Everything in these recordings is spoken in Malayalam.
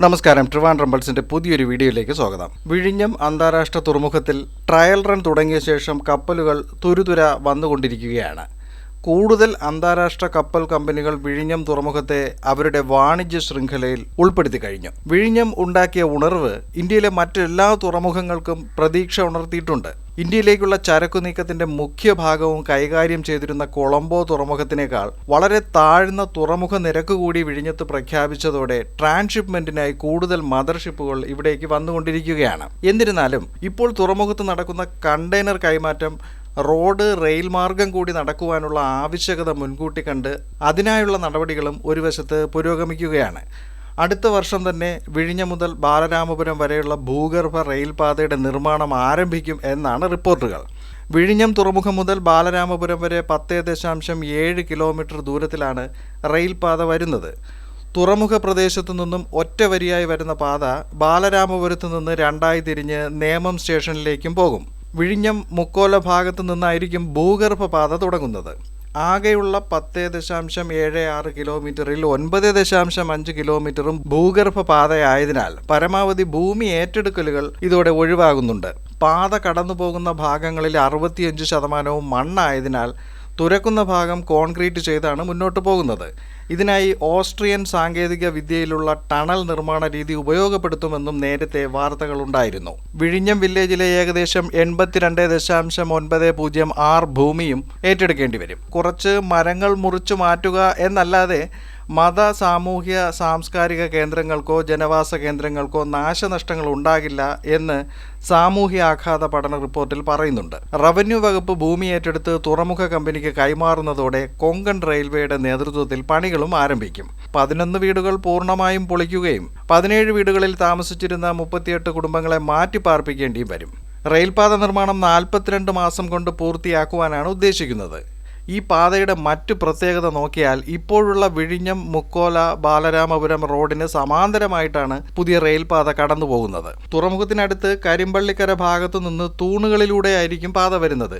നമസ്കാരം. ട്രിവാൻഡ്രം പൾസിന്റെ പുതിയൊരു വീഡിയോയിലേക്ക് സ്വാഗതം. വിഴിഞ്ഞം അന്താരാഷ്ട്ര തുറമുഖത്തിൽ ട്രയൽ റൺ തുടങ്ങിയ ശേഷം കപ്പലുകൾ തുരുതുര വന്നുകൊണ്ടിരിക്കുകയാണ്. കൂടുതൽ അന്താരാഷ്ട്ര കപ്പൽ കമ്പനികൾ വിഴിഞ്ഞം തുറമുഖത്തെ അവരുടെ വാണിജ്യ ശൃംഖലയിൽ ഉൾപ്പെടുത്തി കഴിഞ്ഞു. വിഴിഞ്ഞം ഉണ്ടാക്കിയ ഉണർവ് ഇന്ത്യയിലെ മറ്റെല്ലാ തുറമുഖങ്ങൾക്കും പ്രതീക്ഷ ഉണർത്തിയിട്ടുണ്ട്. ഇന്ത്യയിലേക്കുള്ള ചരക്കു നീക്കത്തിന്റെ മുഖ്യ ഭാഗവും കൈകാര്യം ചെയ്തിരുന്ന കൊളംബോ തുറമുഖത്തിനേക്കാൾ വളരെ താഴ്ന്ന തുറമുഖ നിരക്ക് കൂടി വിഴിഞ്ഞത്ത് പ്രഖ്യാപിച്ചതോടെ ട്രാൻസ്ഷിപ്മെന്റിനായി കൂടുതൽ മദർഷിപ്പുകൾ ഇവിടേക്ക് വന്നുകൊണ്ടിരിക്കുകയാണ്. എന്നിരുന്നാലും ഇപ്പോൾ തുറമുഖത്ത് നടക്കുന്ന കണ്ടെയ്നർ കൈമാറ്റം റോഡ്, റെയിൽ മാർഗം കൂടി നടക്കുവാനുള്ള ആവശ്യകത മുൻകൂട്ടി കണ്ട് അതിനായുള്ള നടപടികളും ഒരു വശത്ത് പുരോഗമിക്കുകയാണ്. അടുത്ത വർഷം തന്നെ വിഴിഞ്ഞം മുതൽ ബാലരാമപുരം വരെയുള്ള ഭൂഗർഭ റെയിൽപാതയുടെ നിർമ്മാണം ആരംഭിക്കും എന്നാണ് റിപ്പോർട്ടുകൾ. വിഴിഞ്ഞം തുറമുഖം മുതൽ ബാലരാമപുരം വരെ 10.7 കിലോമീറ്റർ ദൂരത്തിലാണ് റെയിൽപാത വരുന്നത്. തുറമുഖ പ്രദേശത്തു നിന്നും ഒറ്റ വരിയായി വരുന്ന പാത ബാലരാമപുരത്ത് നിന്ന് രണ്ടായി തിരിഞ്ഞ് നേമം സ്റ്റേഷനിലേക്കും പോകും. വിഴിഞ്ഞം മുക്കോല ഭാഗത്തു നിന്നായിരിക്കും ഭൂഗർഭ പാത തുടങ്ങുന്നത്. ആകെയുള്ള 10.76 കിലോമീറ്ററിൽ 9.5 കിലോമീറ്ററും ഭൂഗർഭ പാതയായതിനാൽ പരമാവധി ഭൂമി ഏറ്റെടുക്കലുകൾ ഇതോടെ ഒഴിവാകുന്നുണ്ട്. പാത കടന്നു പോകുന്ന ഭാഗങ്ങളിൽ 65% മണ്ണായതിനാൽ തുരക്കുന്ന ഭാഗം കോൺക്രീറ്റ് ചെയ്താണ് മുന്നോട്ട് പോകുന്നത്. ഇതിനായി ഓസ്ട്രിയൻ സാങ്കേതിക വിദ്യയിലുള്ള ടണൽ നിർമ്മാണ രീതി ഉപയോഗപ്പെടുത്തുമെന്നും നേരത്തെ വാർത്തകളുണ്ടായിരുന്നു. വിഴിഞ്ഞം വില്ലേജിലെ ഏകദേശം 82.90 ആർ ഭൂമിയും ഏറ്റെടുക്കേണ്ടി വരും. കുറച്ച് മരങ്ങൾ മുറിച്ചു മാറ്റുക എന്നല്ലാതെ മത, സാമൂഹ്യ, സാംസ്കാരിക കേന്ദ്രങ്ങൾക്കോ ജനവാസ കേന്ദ്രങ്ങൾക്കോ നാശനഷ്ടങ്ങൾ ഉണ്ടാകില്ല എന്ന് സാമൂഹ്യ ആഘാത പഠന റിപ്പോർട്ടിൽ പറയുന്നുണ്ട്. റവന്യൂ വകുപ്പ് ഭൂമി ഏറ്റെടുത്ത് തുറമുഖ കമ്പനിക്ക് കൈമാറുന്നതോടെ കൊങ്കൺ റെയിൽവേയുടെ നേതൃത്വത്തിൽ പണികളും ആരംഭിക്കും. 11 വീടുകൾ പൂർണ്ണമായും പൊളിക്കുകയും 17 വീടുകളിൽ താമസിച്ചിരുന്ന 38 കുടുംബങ്ങളെ മാറ്റിപ്പാർപ്പിക്കേണ്ടിയും വരും. റെയിൽപാത നിർമ്മാണം 42 മാസം കൊണ്ട് പൂർത്തിയാക്കുവാനാണ് ഉദ്ദേശിക്കുന്നത്. ഈ പാതയുടെ മറ്റു പ്രത്യേകത നോക്കിയാൽ ഇപ്പോഴുള്ള വിഴിഞ്ഞം മുക്കോല ബാലരാമപുരം റോഡിന് സമാന്തരമായിട്ടാണ് പുതിയ റെയിൽപാത കടന്നു പോകുന്നത്. തുറമുഖത്തിനടുത്ത് കരിമ്പള്ളിക്കര ഭാഗത്തു നിന്ന് തൂണുകളിലൂടെയായിരിക്കും പാത വരുന്നത്.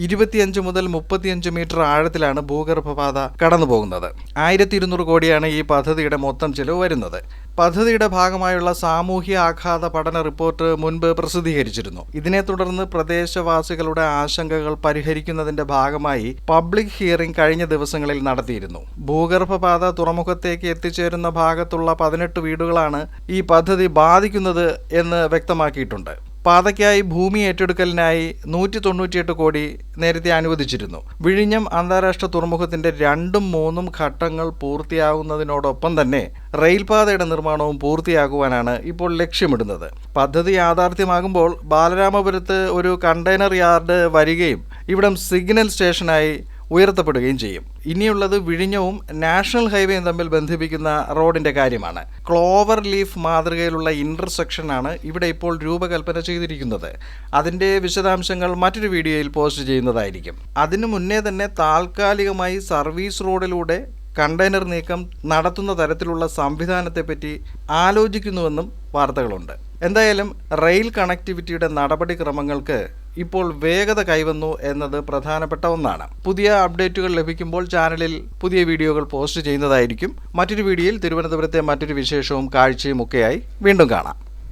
25 മുതൽ 35 മീറ്റർ ആഴത്തിലാണ് ഭൂഗർഭപാത കടന്നു പോകുന്നത്. 1200 കോടിയാണ് ഈ പദ്ധതിയുടെ മൊത്തം ചെലവ് വരുന്നത്. പദ്ധതിയുടെ ഭാഗമായുള്ള സാമൂഹ്യ ആഘാത പഠന റിപ്പോർട്ട് മുൻപ് പ്രസിദ്ധീകരിച്ചിരുന്നു. ഇതിനെ തുടർന്ന് പ്രദേശവാസികളുടെ ആശങ്കകൾ പരിഹരിക്കുന്നതിന്റെ ഭാഗമായി പബ്ലിക് ഹിയറിംഗ് കഴിഞ്ഞ ദിവസങ്ങളിൽ നടത്തിയിരുന്നു. ഭൂഗർഭപാത തുറമുഖത്തേക്ക് എത്തിച്ചേരുന്ന ഭാഗത്തുള്ള 18 വീടുകളാണ് ഈ പദ്ധതി ബാധിക്കുന്നത് എന്ന് വ്യക്തമാക്കിയിട്ടുണ്ട്. പാതയ്ക്കായി ഭൂമി ഏറ്റെടുക്കലിനായി 198 കോടി നേരത്തെ അനുവദിച്ചിരുന്നു. വിഴിഞ്ഞം അന്താരാഷ്ട്ര തുറമുഖത്തിന്റെ 2ഉം 3ഉം ഘട്ടങ്ങൾ പൂർത്തിയാകുന്നതിനോടൊപ്പം തന്നെ റെയിൽപാതയുടെ നിർമ്മാണവും പൂർത്തിയാക്കുവാനാണ് ഇപ്പോൾ ലക്ഷ്യമിടുന്നത്. പദ്ധതി യാഥാർത്ഥ്യമാകുമ്പോൾ ബാലരാമപുരത്ത് ഒരു കണ്ടെയ്നർ യാർഡ് വരികയും ഇവിടം സിഗ്നൽ സ്റ്റേഷനായി ഉയർത്തപ്പെടുകയും ചെയ്യും. ഇനിയുള്ളത് വിഴിഞ്ഞവും നാഷണൽ ഹൈവേയും തമ്മിൽ ബന്ധിപ്പിക്കുന്ന റോഡിന്റെ കാര്യമാണ്. ക്ലോവർ ലീഫ് മാതൃകയിലുള്ള ഇന്റർസെക്ഷനാണ് ഇവിടെ ഇപ്പോൾ രൂപകൽപ്പന ചെയ്തിരിക്കുന്നത്. അതിന്റെ വിശദാംശങ്ങൾ മറ്റൊരു വീഡിയോയിൽ പോസ്റ്റ് ചെയ്യുന്നതായിരിക്കും. അതിനു മുന്നേ തന്നെ താൽക്കാലികമായി സർവീസ് റോഡിലൂടെ കണ്ടെയ്നർ നീക്കം നടത്തുന്ന തരത്തിലുള്ള സംവിധാനത്തെപ്പറ്റി ആലോചിക്കുന്നുവെന്നും വാർത്തകളുണ്ട്. എന്തായാലും റെയിൽ കണക്ടിവിറ്റിയുടെ നടപടിക്രമങ്ങൾക്ക് ഇപ്പോൾ വേഗത കൈവന്നു എന്നത് പ്രധാനപ്പെട്ട ഒന്നാണ്. പുതിയ അപ്ഡേറ്റുകൾ ലഭിക്കുമ്പോൾ ചാനലിൽ പുതിയ വീഡിയോകൾ പോസ്റ്റ് ചെയ്യുന്നതായിരിക്കും. മറ്റൊരു വീഡിയോയിൽ തിരുവനന്തപുരത്തെ മറ്റൊരു വിശേഷവും കാഴ്ചയും ഒക്കെയായി വീണ്ടും കാണാം.